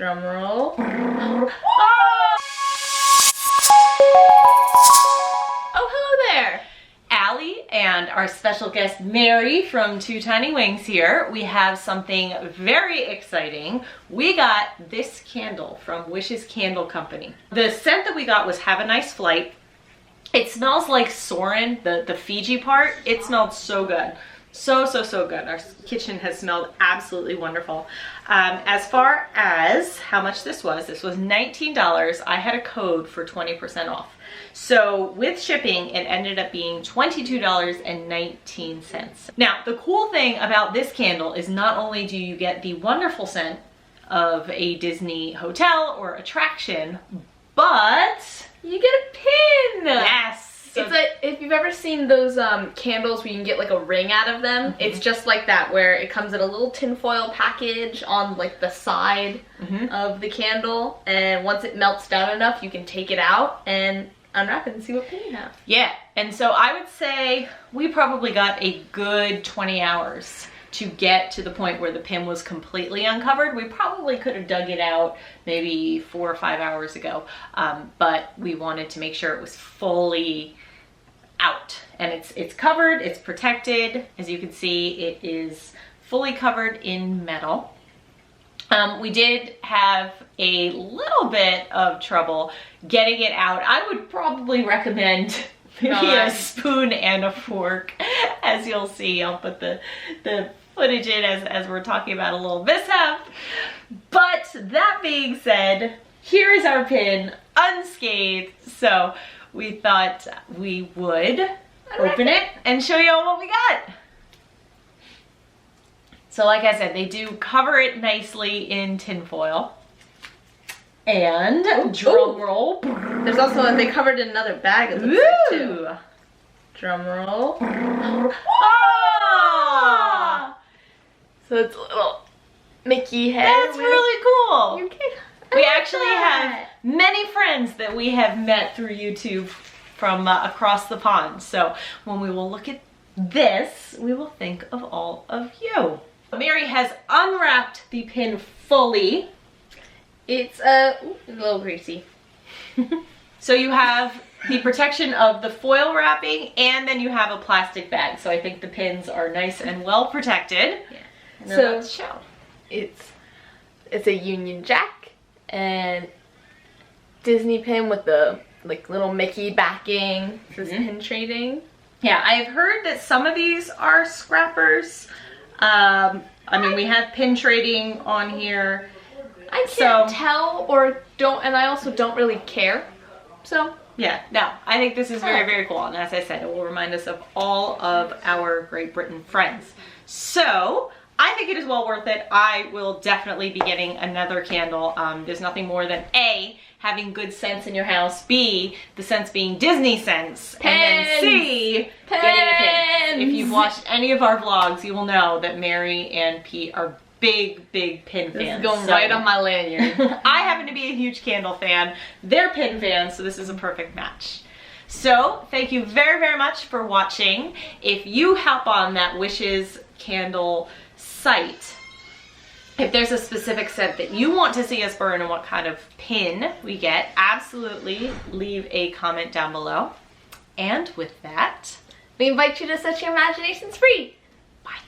Drum roll. Oh, hello there. Allie and our special guest Mary from Two Tiny Wings here. We have something very exciting. We got this candle from Wish's Candle Company. The scent that we got was Have a Nice Flight. It smells like Soarin, the Fiji part. It smelled so good. So good. Our kitchen has smelled absolutely wonderful. As far as how much this was $19. I had a code for 20% off. So with shipping, it ended up being $22.19. Now, the cool thing about this candle is not only do you get the wonderful scent of a Disney hotel or attraction, but You get a pin. yes. So It's like, if you've ever seen those candles where you can get like a ring out of them, it's just like that, where it comes in a little tinfoil package on like the side of the candle, and once it melts down enough, you can take it out and unwrap it and see what pin you have. yeah, and so I would say we probably got a good 20 hours to get to the point where the pin was completely uncovered. We probably could have dug it out maybe 4 or 5 hours ago, but we wanted to make sure it was fully out. And it's covered, it's protected. As you can see, it is fully covered in metal. We did have a little bit of trouble getting it out. I would probably recommend maybe a spoon and a fork. As you'll see, I'll put the footage in as we're talking about a little mishap. But that being said, here is our pin unscathed. So we thought we would open it and show you all what we got. So like I said, they do cover it nicely in tinfoil. And drum roll. There's also, they covered in another bag, it looks like, too. Drum roll. Oh! So it's a little Mickey head. That's really cool. You can, We actually have many friends that we have met through YouTube from across the pond. So when we will look at this, we will think of all of you. Mary has unwrapped the pin fully. It's a little greasy. So you have the protection of the foil wrapping, and then you have a plastic bag. So I think the pins are nice and well protected. Yeah. So let's show. It's a Union Jack and Disney pin with the like little Mickey backing. This is pin trading. Yeah, I've heard that some of these are scrappers. I mean, we have pin trading on here. I can't tell or don't, and I also don't really care. So yeah, no, I think this is very cool. And as I said, it will remind us of all of our Great Britain friends. So I think it is well worth it. I will definitely be getting another candle. There's nothing more than A, having good scents in your house, B, the scents being Disney scents, and then C, getting a pin. If you've watched any of our vlogs, you will know that Mary and Pete are big pin fans. this is going right on my lanyard. I happen to be a huge candle fan. They're pin fans, so this is a perfect match. So thank you very much for watching. If you hop on that Wish's Candle site, if there's a specific scent that you want to see us burn and what kind of pin we get, absolutely leave a comment down below. And with that, We invite you to set your imaginations free. bye.